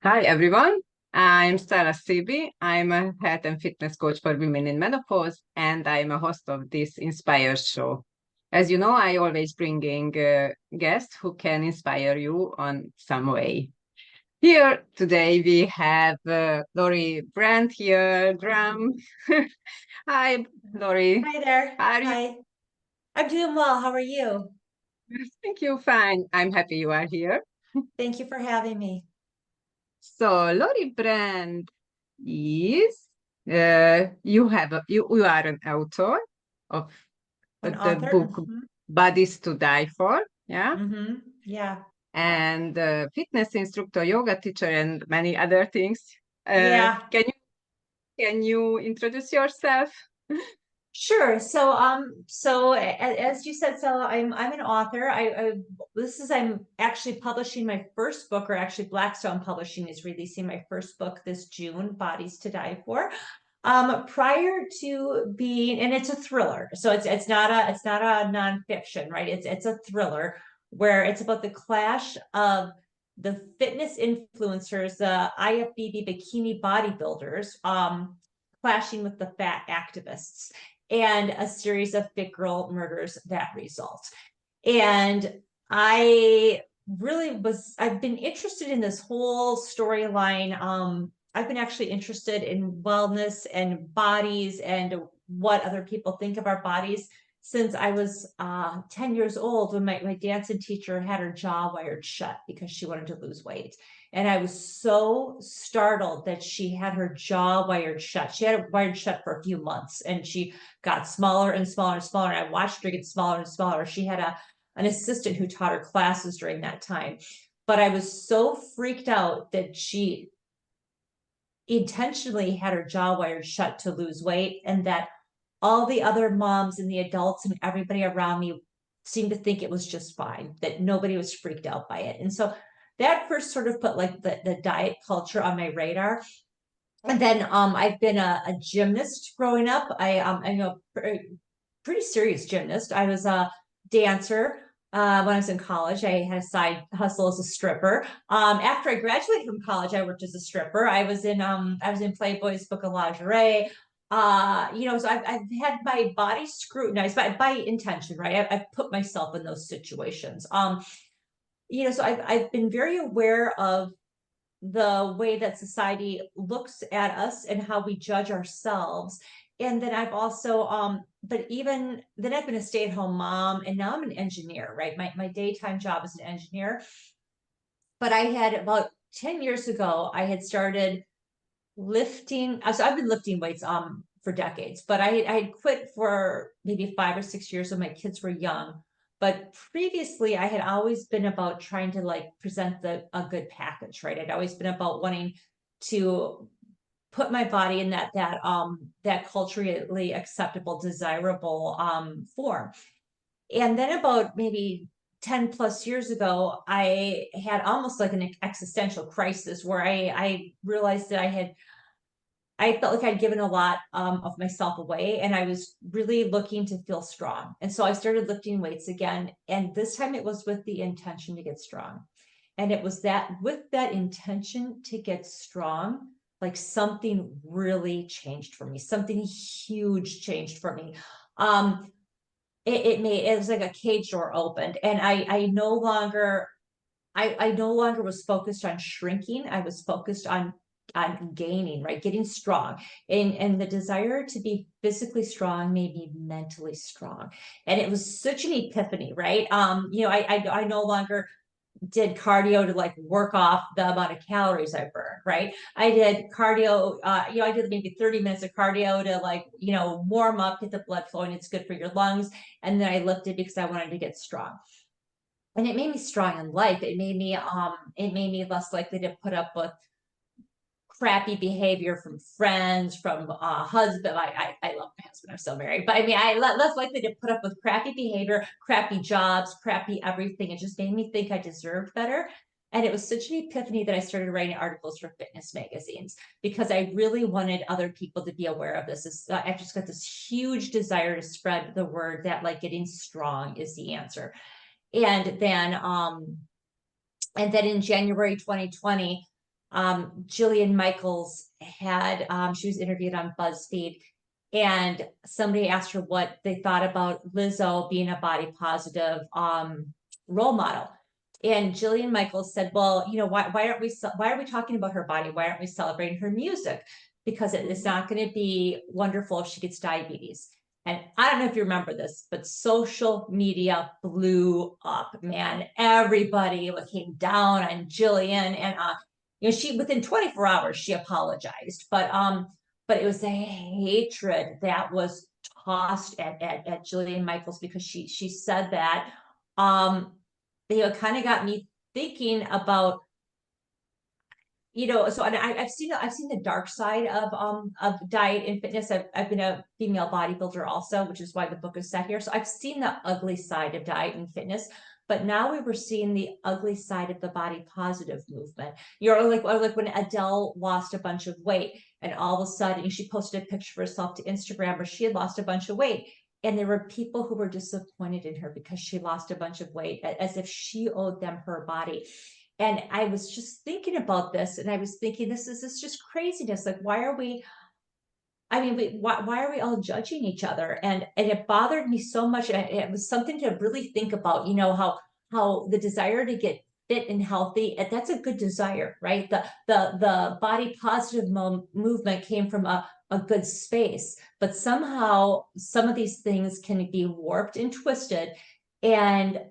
Hi everyone, I'm Sarah Sibi. I'm a health and fitness coach for women in menopause, and I'm a host of this Inspire show. As you know, I always bringing guests who can inspire you on some way. Here today we have Lori Brandt here, drum. Hi, Lori. Hi there. How are you? Hi. I'm doing well. How are you? Thank you. Fine. I'm happy you are here. Thank you for having me. So Lori Brand is you are an author of An the author? book Bodies to Die For, yeah, Yeah. and fitness instructor, yoga teacher, and many other things. Yeah. Can you introduce yourself? Sure. As you said, Stella, I'm an author. I'm actually publishing my first book, or actually Blackstone Publishing is releasing my first book this June, Bodies to Die For. Prior to being, and it's a thriller, so it's not a nonfiction, right? It's a thriller where it's about the clash of the fitness influencers, the IFBB bikini bodybuilders, clashing with the fat activists, and a series of fit girl murders that result. And I I've been interested in this whole storyline. I've been actually interested in wellness and bodies and what other people think of our bodies since I was 10 years old, when my dancing teacher had her jaw wired shut because she wanted to lose weight. And I was so startled that she had her jaw wired shut. She had it wired shut for a few months, and she got smaller and smaller and smaller. And I watched her get smaller and smaller. She had an assistant who taught her classes during that time. But I was so freaked out that she intentionally had her jaw wired shut to lose weight, and that all the other moms and the adults and everybody around me seemed to think it was just fine, that nobody was freaked out by it. And so that first sort of put like the diet culture on my radar. And then I've been a gymnast growing up. I'm a pretty serious gymnast. I was a dancer when I was in college. I had a side hustle as a stripper. After I graduated from college, I worked as a stripper. I was in Playboy's Book of Lingerie. So I've had my body scrutinized by intention, right? I've put myself in those situations. So I've been very aware of the way that society looks at us and how we judge ourselves. And then but even then I've been a stay-at-home mom, and now I'm an engineer, right? My daytime job is an engineer. But I had about 10 years ago, I had started lifting. So I've been lifting weights for decades, but I had quit for maybe 5 or 6 years when my kids were young. But previously, I had always been about trying to like present a good package, right? I'd always been about wanting to put my body in that culturally acceptable, desirable form. And then about maybe 10 plus years ago, I had almost like an existential crisis where I realized that I felt like I'd given a lot of myself away, and I was really looking to feel strong. And so I started lifting weights again. And this time it was with the intention to get strong. And it was that with that intention to get strong, like something really changed for me. Something huge changed for me. Um, it was like a cage door opened, and I no longer was focused on shrinking. I was focused on gaining, right? Getting strong. And the desire to be physically strong made me mentally strong. And it was such an epiphany, right? I no longer did cardio to like work off the amount of calories I burned, right? I did cardio, I did maybe 30 minutes of cardio to like, warm up, get the blood flowing. It's good for your lungs. And then I lifted because I wanted to get strong. And it made me strong in life. It made me less likely to put up with crappy behavior from friends, from husband. I love my husband. I'm still married, but I mean, less likely to put up with crappy behavior, crappy jobs, crappy everything. It just made me think I deserved better. And it was such an epiphany that I started writing articles for fitness magazines, because I really wanted other people to be aware of this. I just got this huge desire to spread the word that like getting strong is the answer. And then in January 2020, Jillian Michaels had, she was interviewed on BuzzFeed, and somebody asked her what they thought about Lizzo being a body positive role model. And Jillian Michaels said, well, you know, why are we talking about her body? Why aren't we celebrating her music? Because it's not going to be wonderful if she gets diabetes. And I don't know if you remember this, but social media blew up, man. Everybody came down on Jillian, and you know, she within 24 hours she apologized, but it was a hatred that was tossed at Jillian Michaels because she said that. You know, it kind of got me thinking about, you know, so and I've seen the dark side of diet and fitness. I've been a female bodybuilder also, which is why the book is set here. So I've seen the ugly side of diet and fitness, but now we were seeing the ugly side of the body positive movement. You're like when Adele lost a bunch of weight, and all of a sudden she posted a picture of herself to Instagram where she had lost a bunch of weight. And there were people who were disappointed in her because she lost a bunch of weight, as if she owed them her body. And I was just thinking about this, and I was thinking, this is just craziness. Like, why are we, I mean, why are we all judging each other? And it bothered me so much. It was something to really think about, you know, how the desire to get fit and healthy, that's a good desire, right? The body positive movement came from a good space, but somehow some of these things can be warped and twisted. And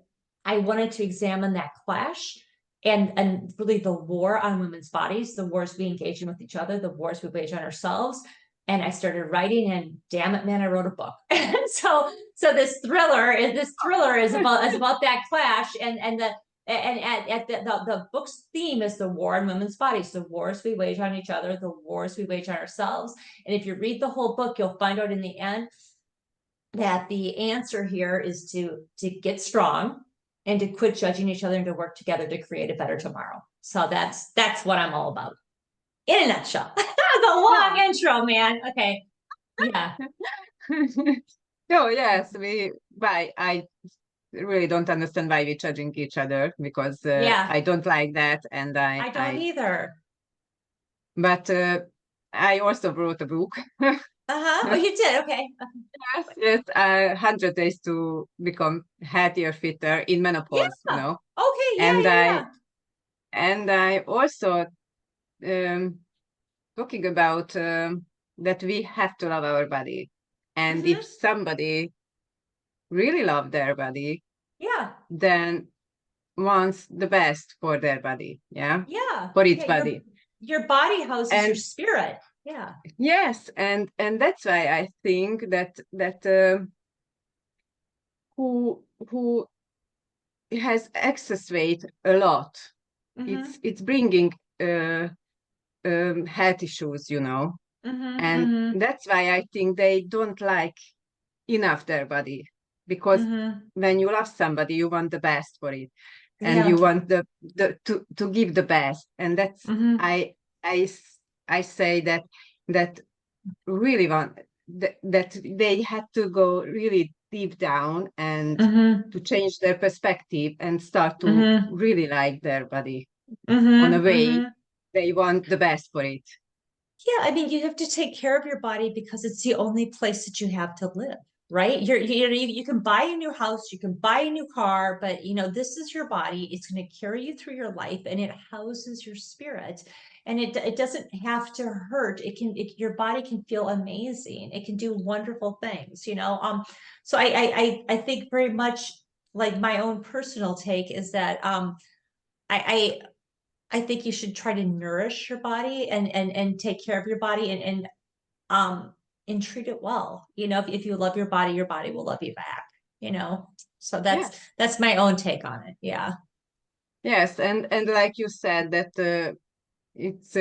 I wanted to examine that clash, and really the war on women's bodies, the wars we engage in with each other, the wars we wage on ourselves. And I started writing, and damn it, man, I wrote a book. so this thriller is about that clash, and the book's theme is the war on women's bodies, the wars we wage on each other, the wars we wage on ourselves. And if you read the whole book, you'll find out in the end that the answer here is to get strong and to quit judging each other and to work together to create a better tomorrow. So that's what I'm all about in a nutshell. The long intro, man. Okay. Yeah. No, yes, I really don't understand why we're judging each other, because I don't like that. And I don't either. But I also wrote a book. Oh, you did? Okay. Yes, 100 days to become healthier, fitter in menopause, you know. Okay, And I also talking about that we have to love our body. And if somebody really love their body, then wants the best for their body, for its body. Your body houses your spirit. Yeah. Yes, and that's why I think that who has excess weight a lot, it's bringing health issues, you know. And that's why I think they don't like enough their body, because when you love somebody, you want the best for it, and you want the to give the best. And that's I say that really want that they have to go really deep down and to change their perspective and start to really like their body on a way they want the best for it. Yeah, I mean, you have to take care of your body because it's the only place that you have to live, right? You can buy a new house, you can buy a new car, but you know, this is your body. It's going to carry you through your life, and it houses your spirit. And it doesn't have to hurt. Your body can feel amazing. It can do wonderful things, you know. So I think very much like my own personal take is that I think you should try to nourish your body and take care of your body and treat it well. You know, if you love your body will love you back, you know. So that's my own take on it. Yeah. Yes, and like you said that it's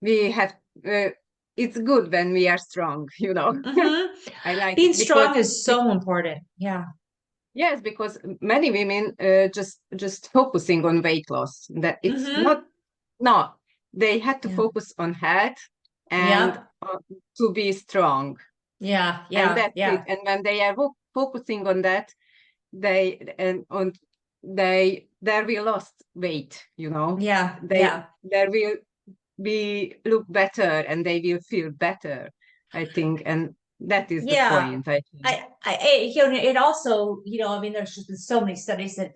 we have it's good when we are strong, you know. I like being strong is so important. Yeah. Yes, because many women just focusing on weight loss. That it's not. They had to focus on health and to be strong. Yeah, and that's it. And when they are focusing on that, they there will lost weight, you know. Yeah, They yeah. there will be look better and they will feel better, I think, and that is the Yeah. point, I think. You know, it also, you know, I mean, there's just been so many studies that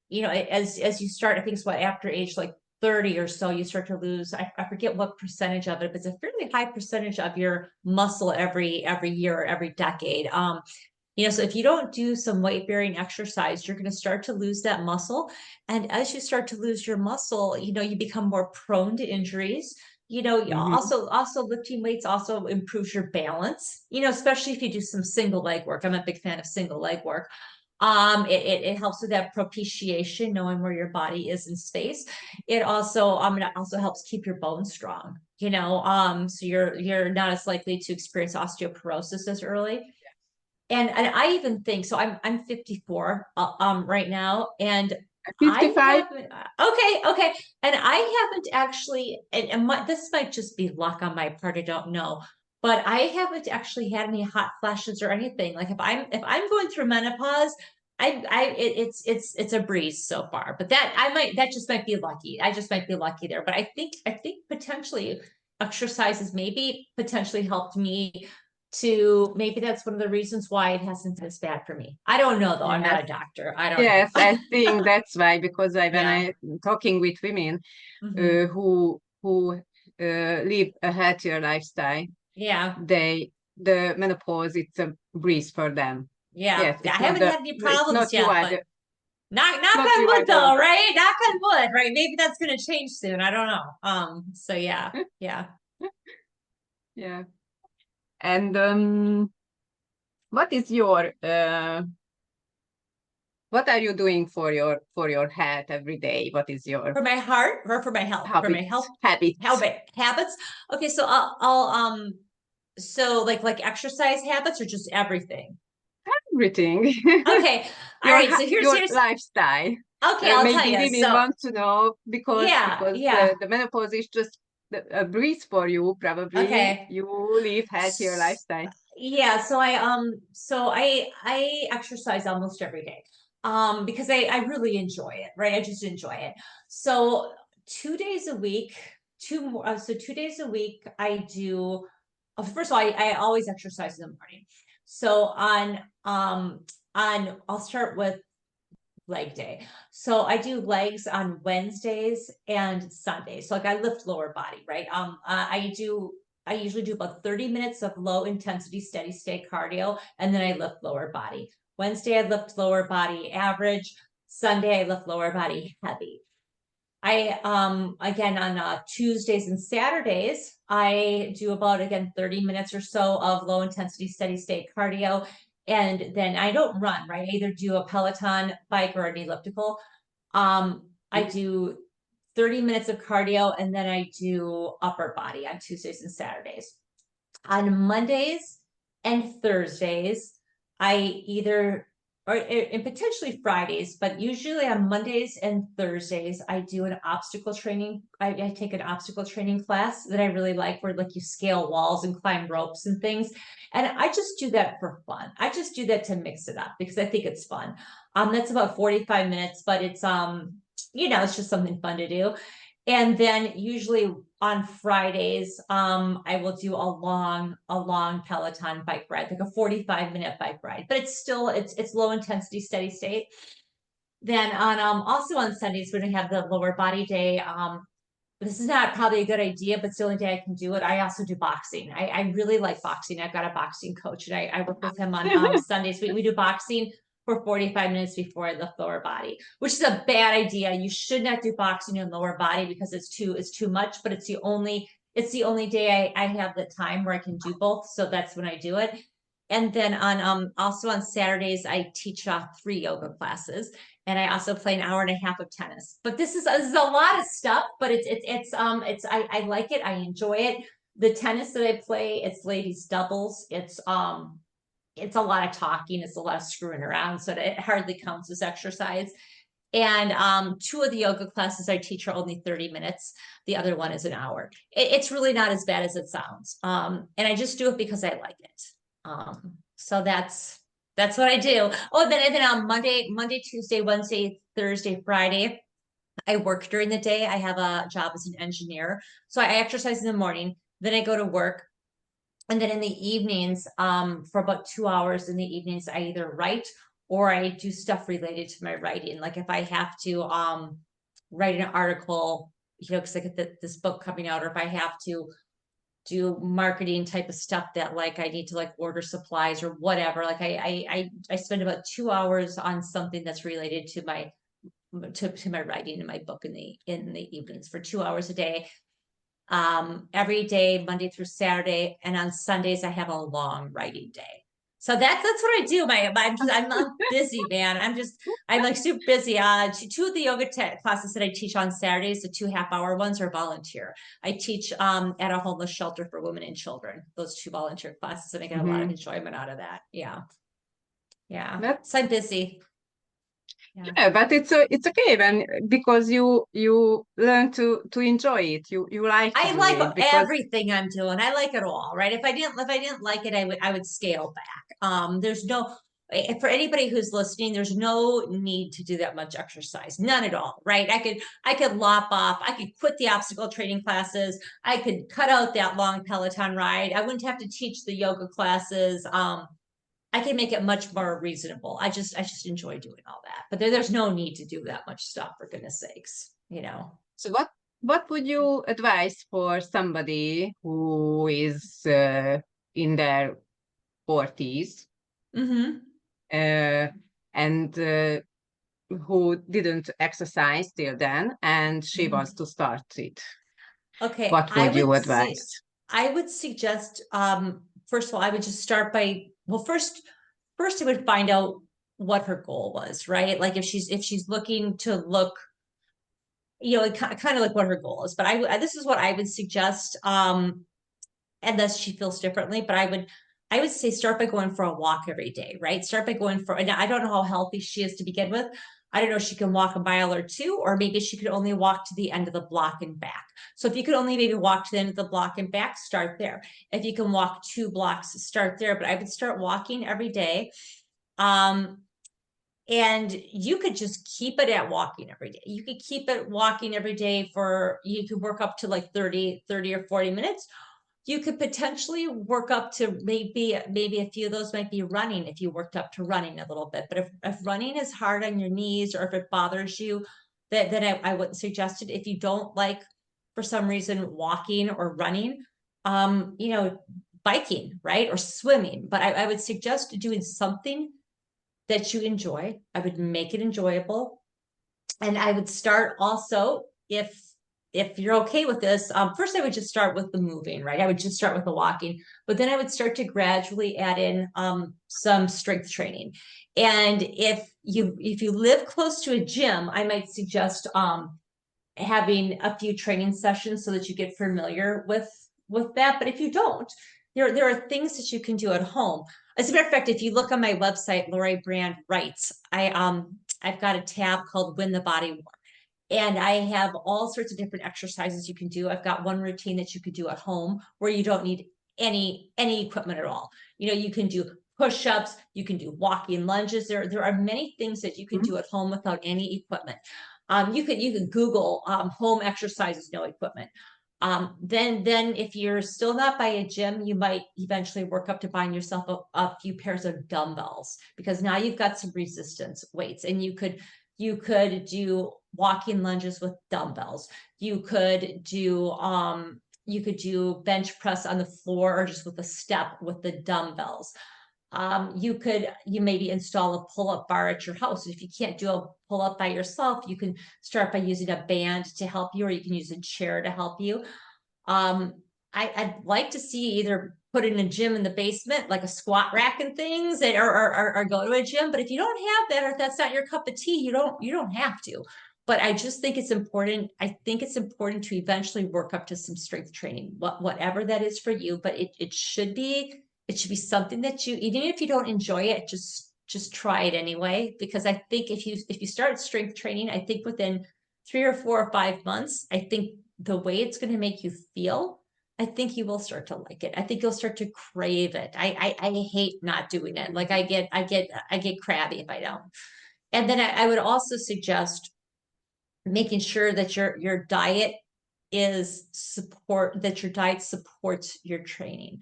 you know, as you start, I think it's what, after age like 30 or so, you start to lose, I forget what percentage of it, but it's a fairly high percentage of your muscle every year, or every decade. You know, so if you don't do some weight bearing exercise, you're going to start to lose that muscle. And as you start to lose your muscle, you know, you become more prone to injuries. You know, Mhm. also lifting weights also improves your balance, you know, especially if you do some single leg work. I'm a big fan of single leg work. It helps with that propitiation, knowing where your body is in space. It also helps keep your bones strong, you know, so you're not as likely to experience osteoporosis as early. And I even think so. I'm 54 right now, and I 55. haven't. Okay, and I haven't actually. This might just be luck on my part. I don't know, but I haven't actually had any hot flashes or anything. Like if I'm going through menopause, it's a breeze so far. But that just might be lucky. I just might be lucky there. But I think potentially exercises maybe potentially helped me to, maybe that's one of the reasons why it hasn't been as bad for me. I don't know though. I'm Yes, not a doctor. I don't yes, know. I think that's why, because when Yeah. I talking with women Hmm. who live a healthier lifestyle, Yeah. the menopause, it's a breeze for them. Yeah. Yes, I haven't had any it's not problems you yet, are but the knock not on you are wood the though, right? Knock on wood, right? Maybe that's gonna change soon. I don't know. So yeah, yeah. yeah. And what is your what are you doing for your health every day? What is your For my heart or for my health? For my habit health, habit? habits. Okay, so I'll so like exercise habits or just everything? Everything. Okay. All right. So Your here's lifestyle. okay, I'll tell Maybe you. women So want to know, yeah, because yeah. the menopause is just a breeze for you. Probably Okay. you live healthier lifestyle. Yeah, so I exercise almost every day. Because I really enjoy it, right? I just enjoy it. So 2 days a week, two more so 2 days a week I do first of all, I always exercise in the morning. So on I'll start with leg day. So I do legs on Wednesdays and Sundays. So like I lift lower body, right? I usually do about 30 minutes of low intensity steady state cardio, and then I lift lower body. Wednesday I lift lower body average. Sunday I lift lower body heavy. I again on Tuesdays and Saturdays I do about again 30 minutes or so of low intensity steady state cardio, and then I don't run, right? I either do a Peloton bike or an elliptical. I do 30 minutes of cardio, and then I do upper body on Tuesdays and Saturdays. On Mondays and Thursdays, I either or and potentially Fridays, but usually on Mondays and Thursdays, I do an obstacle training. I take an obstacle training class that I really like, where like you scale walls and climb ropes and things. And I just do that for fun. I just do that to mix it up because I think it's fun. That's about 45 minutes, but it's you know, it's just something fun to do. And then usually on Fridays, I will do a long Peloton bike ride, like a 45-minute bike ride, but it's still, it's low intensity, steady state. Then on, also on Sundays when I have the lower body day, this is not probably a good idea, but it's the only day I can do it. I also do boxing. I really like boxing. I've got a boxing coach and I work with him on Sundays. We do boxing for 45 minutes before I lift lower body, which is a bad idea. You should not do boxing in lower body because it's too much, but it's the only day I have the time where I can do both. So that's when I do it. And then on also on Saturdays, I teach 3 yoga classes, and I also play an hour and a half of tennis. But this is a lot of stuff, but I like it. I enjoy it. The tennis that I play, it's ladies doubles. It's a lot of talking, it's a lot of screwing around, so it hardly counts as exercise. And 2 of the yoga classes I teach are only 30 minutes. The other one is an hour. It's really not as bad as it sounds. And I just do it because I like it. So That's what I do. Oh, then on Monday, Tuesday, Wednesday, Thursday, Friday, I work during the day. I have a job as an engineer. So I exercise in the morning, then I go to work. And then in the evenings, for about 2 hours in the evenings, I either write or I do stuff related to my writing. Like if I have to write an article, because I get this book coming out, or if I have to do marketing type of stuff that like I need to like order supplies or whatever. Like I spend about 2 hours on something that's related to my my writing in my book in the evenings for 2 hours a day, every day, Monday through Saturday, and on Sundays I have a long writing day. So that's what I do. I'm busy, man. I'm like super busy. Two of the yoga classes that I teach on Saturdays, the 2 half-hour ones, are volunteer. I teach at a homeless shelter for women and children. Those 2 volunteer classes, and I get a lot of enjoyment out of that. Yeah, yeah. That's So I'm busy. Yeah. Yeah, but it's okay when because you learn to enjoy it. You like to I do like it because everything I'm doing. I like it all, right? If I didn't like it, I would scale back. There's no for anybody who's listening, there's no need to do that much exercise. None at all, right? I could lop off, I could quit the obstacle training classes, I could cut out that long Peloton ride. I wouldn't have to teach the yoga classes. I can make it much more reasonable. I just enjoy doing all that. But there's no need to do that much stuff, for goodness sakes. so what would you advise for somebody who is in their 40s Mm-hmm. uh, and who didn't exercise till then and she Mm-hmm. wants to start it? Okay, What would you advise? I would suggest first of all, I would just start by well, first I would find out what her goal was, right? Like if she's looking to look, kind of like what her goal is. But this is what I would suggest, unless she feels differently, but I would say start by going for a walk every day, right? Start by going for, and I don't know how healthy she is to begin with. I don't know if she can walk a mile or two, or maybe she could only walk to the end of the block and back. So if you could only maybe walk to the end of the block and back, start there. If you can walk 2 blocks, start there. But I would start walking every day. Um, and you could just keep it at walking every day. You could keep it walking every day you could work up to like 30 or 40 minutes. You could potentially work up to maybe a few of those might be running if you worked up to running a little bit. But if running is hard on your knees, or if it bothers you, then I wouldn't suggest it. If you don't like, for some reason, walking or running, biking, right? Or swimming. But I would suggest doing something that you enjoy. I would make it enjoyable. And I would start also, if you're okay with this, first I would just start with the moving, right? I would just start with the walking, but then I would start to gradually add in some strength training. And if you live close to a gym, I might suggest having a few training sessions so that you get familiar with that. But if you don't, there are things that you can do at home. As a matter of fact, if you look on my website, Lori Brand Writes, I've got a tab called Win the Body War. And I have all sorts of different exercises you can do. I've got one routine that you could do at home where you don't need any equipment at all. You can do push-ups, you can do walking lunges. There are many things that you can do at home without any equipment. You could Google home exercises, no equipment. Then if you're still not by a gym, you might eventually work up to buying yourself a few pairs of dumbbells, because now you've got some resistance weights, and you could do walking lunges with dumbbells. You could do bench press on the floor, or just with a step with the dumbbells. You maybe install a pull-up bar at your house. If you can't do a pull-up by yourself, you can start by using a band to help you, or you can use a chair to help you. I'd like to see either put in a gym in the basement, like a squat rack and things, or go to a gym. But if you don't have that, or if that's not your cup of tea, you don't have to. But I just think it's important. I think it's important to eventually work up to some strength training, whatever that is for you. But it should be something that you, even if you don't enjoy it, just try it anyway. Because I think if you start strength training, I think within 3 or 4 or 5 months, I think the way it's going to make you feel I think you will start to like it. I think you'll start to crave it. I hate not doing it. Like I get crabby if I don't. And then I would also suggest making sure that your diet that your diet supports your training.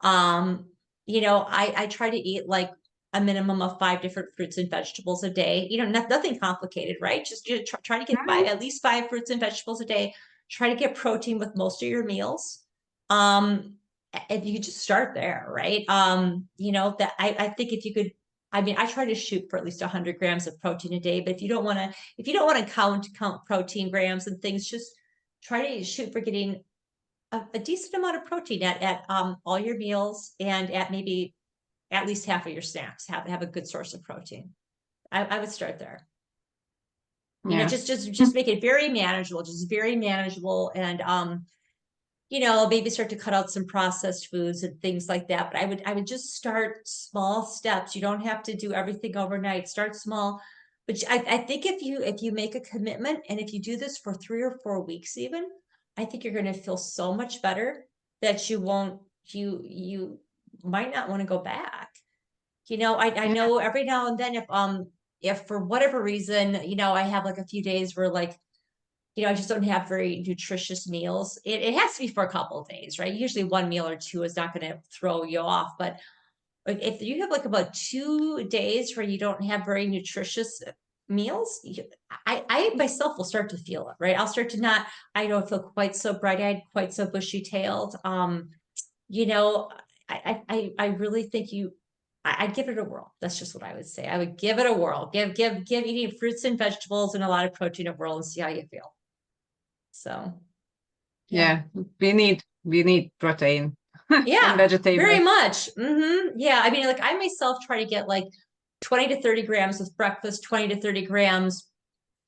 Um, I try to eat like a minimum of 5 different fruits and vegetables a day. Nothing complicated, right? Just try to get at least 5 fruits and vegetables a day. Try to get protein with most of your meals. Um, and you just start there, right? That I think if you could, I mean, I try to shoot for at least 100 grams of protein a day, but if you don't want to count protein grams and things, just try to shoot for getting a decent amount of protein at all your meals and at maybe at least half of your snacks. Have a good source of protein. I would start there. Yeah. Just make it very manageable, just very manageable, and maybe start to cut out some processed foods and things like that. But I would just start small steps. You don't have to do everything overnight. Start small. But I think if you make a commitment and if you do this for 3 or 4 weeks even, I think you're going to feel so much better that you might not want to go back. I Yeah. know every now and then if for whatever reason, I have like a few days where like I just don't have very nutritious meals. It has to be for a couple of days, right? Usually one meal or two is not going to throw you off. But like if you have like about 2 days where you don't have very nutritious meals, I myself will start to feel it, right? I'll start to not, I don't feel quite so bright-eyed, quite so bushy-tailed. You know, I really think I'd give it a whirl. That's just what I would say. I would give it a whirl. Give eating fruits and vegetables and a lot of protein a whirl and see how you feel. So, yeah. Yeah. We need protein and Yeah, very vegetables. much. Yeah. I mean, like I myself try to get like 20 to 30 grams with breakfast, 20 to 30 grams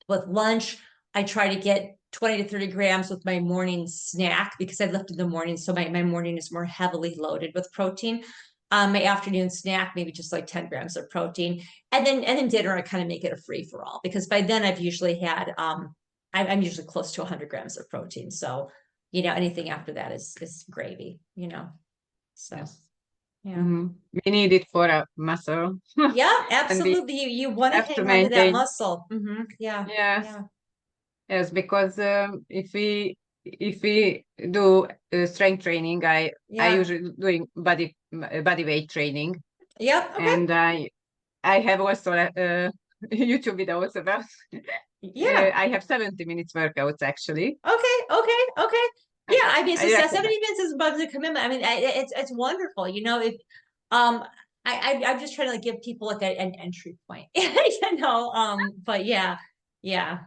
with lunch. I try to get 20 to 30 grams with my morning snack because I lift in the morning. So my morning is more heavily loaded with protein. My afternoon snack, maybe just like 10 grams of protein. And then dinner, I kind of make it a free for all because by then I've usually had I'm usually close to 100 grams of protein. So, anything after that is gravy. So Yes. yeah. Mhm. We need it for a muscle, Yeah, and we absolutely. You want to have to hang on to that maintain. muscle. Yeah, Yes. yeah. Yes, because if we do strength training, I Yeah. usually doing body weight training, Yep. Okay. and I have also YouTube videos about. Yeah. I have 70 minutes workouts actually. Okay. Okay. Okay. I, Yeah. I mean, I recommend. 70 minutes is above the commitment. I mean, it's wonderful. If um, I'm just trying to like give people like an entry point. But yeah, yeah,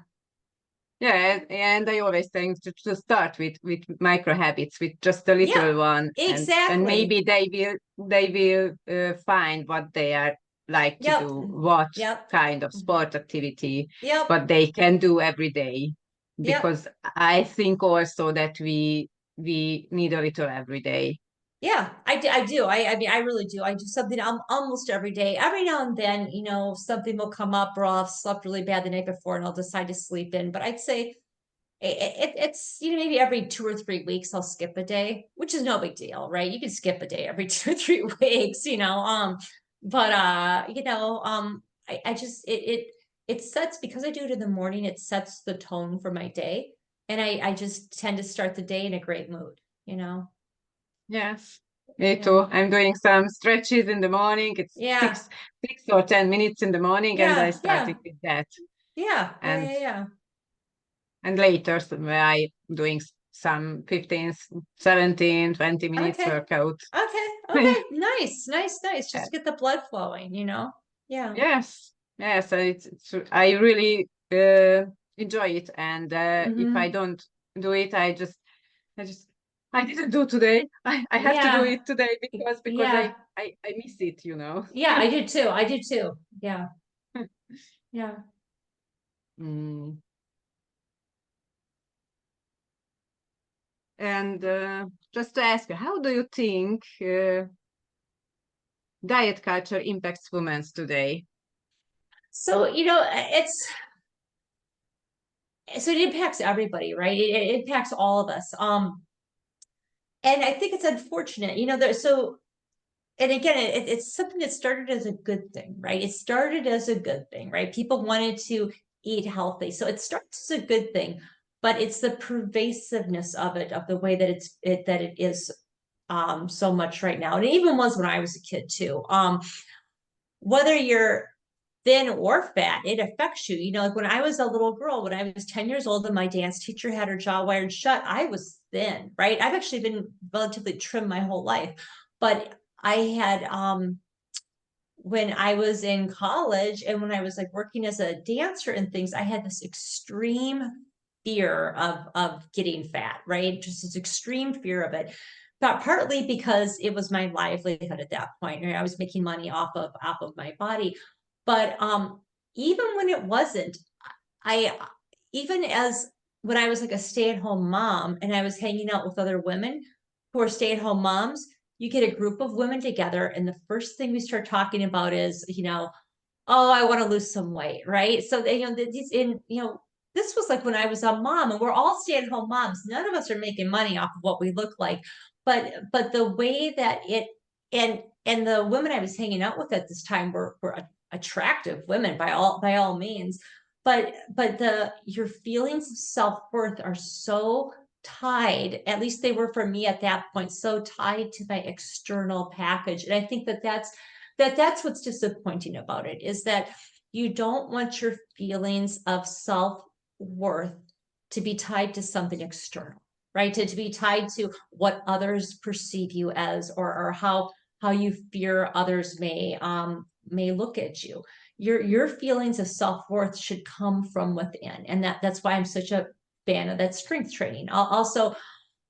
Yeah, and I always think to start with micro habits, with just a yeah. little one, and Exactly. maybe they will find what they are like to Yep. do, what Yep. kind of sport activity, Yep. what they can do every day. Yep. Because I think also that we need a little every day. Yeah, I do. I mean, I really do. I do something almost every day. Every now and then, something will come up or I've slept really bad the night before and I'll decide to sleep in. But I'd say it's, maybe every 2 or 3 weeks I'll skip a day, which is no big deal, right? You can skip a day every 2 or 3 weeks. But I just it sets because I do it in the morning, it sets the tone for my day. And I just tend to start the day in a great mood, you know? Yes, me too. Yeah. I'm doing some stretches in the morning. It's Yeah. 6 or 10 minutes in the morning, and I Yeah, started yeah, with that. yeah, yeah, And yeah, yeah. and later I doing some 15, 17, 20 minutes Okay, workout. okay, okay. Nice, nice, nice. Just to get the blood flowing. Yeah. Yes, yes, I really enjoy it, and if I Mm-hmm. don't do it, I just I didn't do today. I have to do Yeah. it today because Yeah. I miss it. Yeah, I do too. I do too. Yeah. Yeah. Mm. And just to ask you, how do you think diet culture impacts women today? So, it impacts everybody, right? It impacts all of us. and I think it's unfortunate, you know, so, and again, it's something that started as a good thing, right? It started as a good thing, right? People wanted to eat healthy. So it starts as a good thing, but it's the pervasiveness of it, of the way that it is so much right now. And it even was when I was a kid too. Whether you're thin or fat, it affects you. You know, like when I was a little girl, when I was 10 years old and my dance teacher had her jaw wired shut, I was thin, right? I've actually been relatively trim my whole life, but I had when I was in college and when I was like working as a dancer and things, I had this extreme fear of getting fat, right? Just this extreme fear of it. But partly because it was my livelihood at that point, right? I was making money off of my body. But even when it wasn't, I even as when I was like a stay-at-home mom and I was hanging out with other women who are stay-at-home moms, you get a group of women together, and the first thing we start talking about is, you know, oh, I want to lose some weight, right? So they, you know, these in, you know, this was like when I was a mom, and we're all stay-at-home moms. None of us are making money off of what we look like, but the way that it and the women I was hanging out with at this time were attractive women by all means, but the your feelings of self-worth are so tied, at least they were for me at that point, so tied to my external package. And I think that's what's disappointing about it, is that you don't want your feelings of self-worth to be tied to something external, right? To be tied to what others perceive you as, or how you fear others may look at you. Your feelings of self-worth should come from within. And that's why I'm such a fan of that strength training. Also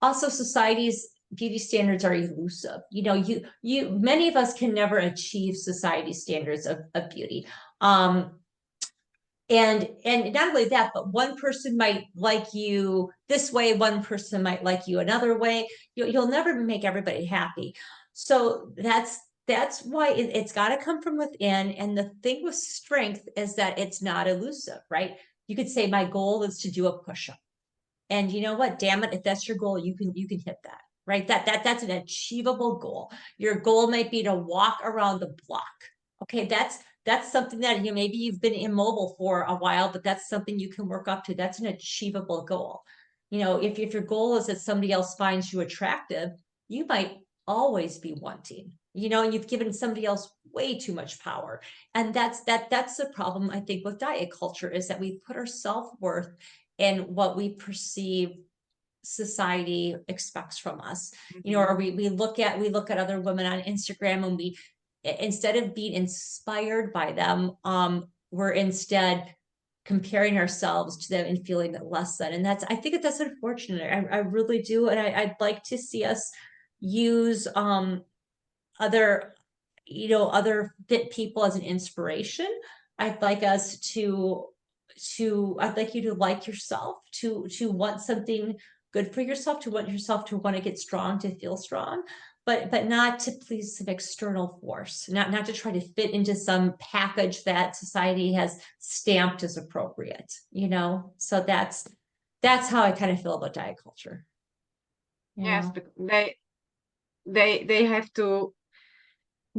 society's beauty standards are elusive. You know, many of us can never achieve society standards of beauty. And not only that, but one person might like you this way, one person might like you another way. You'll never make everybody happy. So that's why it's got to come from within. And the thing with strength is that it's not elusive, right? You could say my goal is to do a push-up. And you know what? Damn it, if that's your goal, you can hit that, right? That's an achievable goal. Your goal might be to walk around the block. Okay, that's something that maybe you've been immobile for a while, but that's something you can work up to. That's an achievable goal. You know, if your goal is that somebody else finds you attractive, you might always be wanting, you know, and you've given somebody else way too much power. And that's the problem, I think, with diet culture, is that we put our self-worth in what we perceive society expects from us. You know, or we look at other women on Instagram, and we, instead of being inspired by them, we're instead comparing ourselves to them and feeling less than. And I think that's unfortunate. I really do. And I'd like to see us use other, you know, other fit people as an inspiration. I'd like us I'd like you to like yourself, to want something good for yourself, to want to get strong, to feel strong, but not to please some external force, not to try to fit into some package that society has stamped as appropriate, you know. So that's how I kind of feel about diet culture. You Yes, know? they have to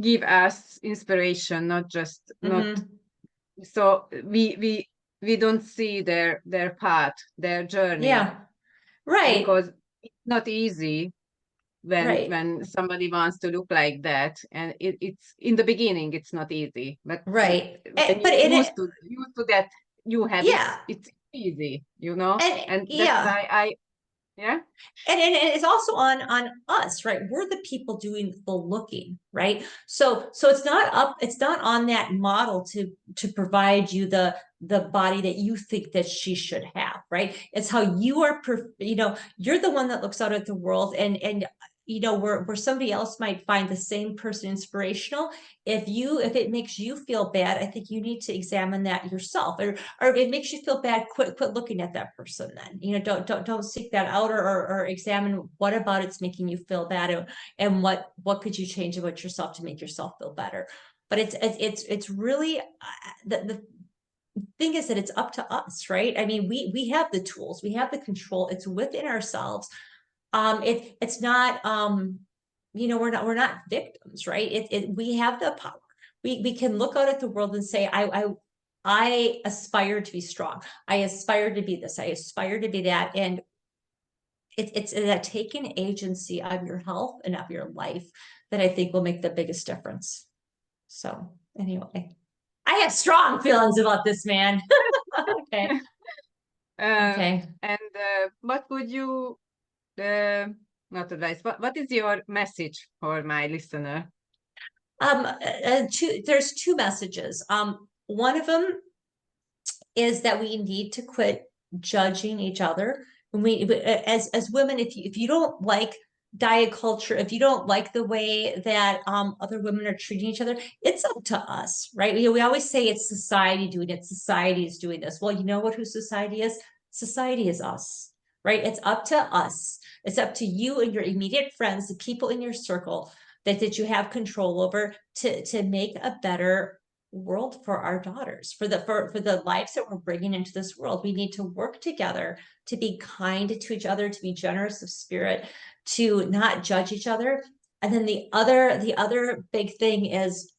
give us inspiration, not just not Mm-hmm. so we don't see their path, their journey, Yeah. Right. because it's not easy Right. when somebody wants to look like that, and it's in the beginning it's not easy, but Right. when But you in it, used to that new habits, yeah. it's easy, you know. And And that's yeah. why I yeah. And it's also on us, right? We're the people doing the looking, right? So it's not on that model to provide you the body that you think that she should have, right? It's how you are, you know, you're the one that looks out at the world, and you know, where somebody else might find the same person inspirational. If it makes you feel bad, I think you need to examine that yourself. Or if it makes you feel bad, quit looking at that person. Then, you know, don't seek that out, or examine what about it's making you feel bad, and what could you change about yourself to make yourself feel better. But it's really the thing is that it's up to us, right? I mean, we have the tools, we have the control, it's within ourselves. It's not, you know, we're not victims, right? We have the power. We can look out at the world and say, I aspire to be strong. I aspire to be this. I aspire to be that. And it's that taking agency of your health and of your life that I think will make the biggest difference. So anyway, I have strong feelings about this, man. Okay. Okay. And what would you not advise? What is your message for my listener? There's two messages. One of them is that we need to quit judging each other. When we, as women, if you don't like diet culture, if you don't like the way that other women are treating each other, it's up to us, right? We always say it's society doing it. Society is doing this. Well, you know what? Who society is? Society is us, right? It's up to us. It's up to you and your immediate friends, the people in your circle that you have control over to make a better world for our daughters, for the lives that we're bringing into this world. We need to work together to be kind to each other, to be generous of spirit, to not judge each other. And then the other big thing is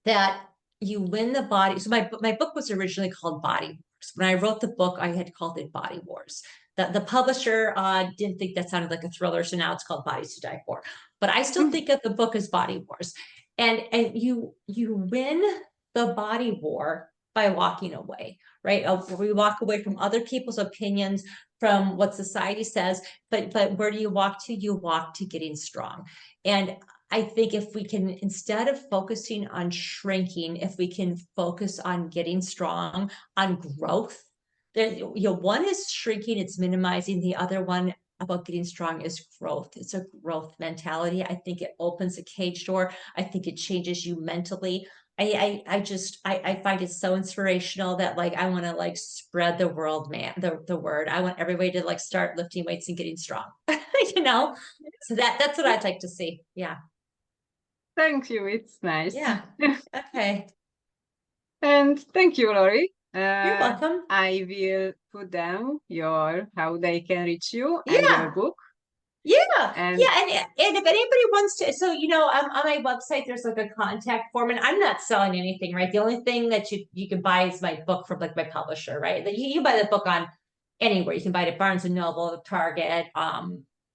that you win the body. So my book was originally called Body Wars. When I wrote the book, I had called it Body Wars. The publisher didn't think that sounded like a thriller, so now it's called Bodies to Die For. But I still think of the book as Body Wars. And you win the body war by walking away, right? We walk away from other people's opinions, from what society says, but where do you walk to? You walk to getting strong. And I think if we can, instead of focusing on shrinking, if we can focus on getting strong, on growth, there, you know, one is shrinking, it's minimizing. The other one about getting strong is growth. It's a growth mentality. I think it opens a cage door. I think it changes you mentally. I find it so inspirational that like I want to like spread the world, man, the word. I want everybody to like start lifting weights and getting strong. You know? So that's what I'd like to see. Yeah. Thank you. It's nice. Yeah. Okay. And thank you, Lori. You're welcome. I will put down your how they can reach you and Yeah. your book. Yeah. And Yeah. And if anybody wants to, so, you know, on my website, there's like a contact form, and I'm not selling anything, right? The only thing that you can buy is my book from like my publisher, right? You buy the book on anywhere. You can buy it at Barnes and Noble, Target,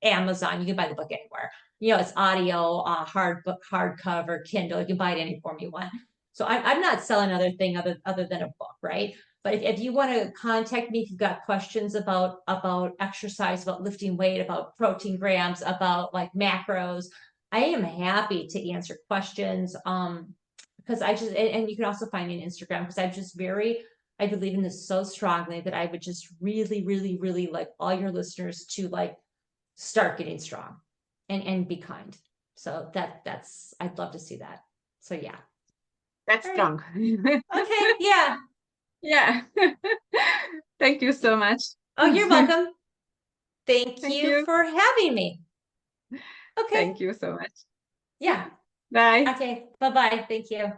Amazon. You can buy the book anywhere. You know, it's audio, hardcover, Kindle. You can buy it any form you want. So I'm not selling another thing other than a book, right? But if you want to contact me, if you've got questions about exercise, about lifting weight, about protein grams, about like macros, I am happy to answer questions. Because I just, and you can also find me on Instagram, because I'm just I believe in this so strongly that I would just really, really, really like all your listeners to like start getting strong and be kind. So that's, I'd love to see that. So yeah. that's All strong. right. Okay. Yeah. Yeah. Thank you so much. Oh, you're welcome. Thank Thank you you. for having me. Okay. Thank you so much. Yeah. Bye. Okay. Bye-bye. Thank you.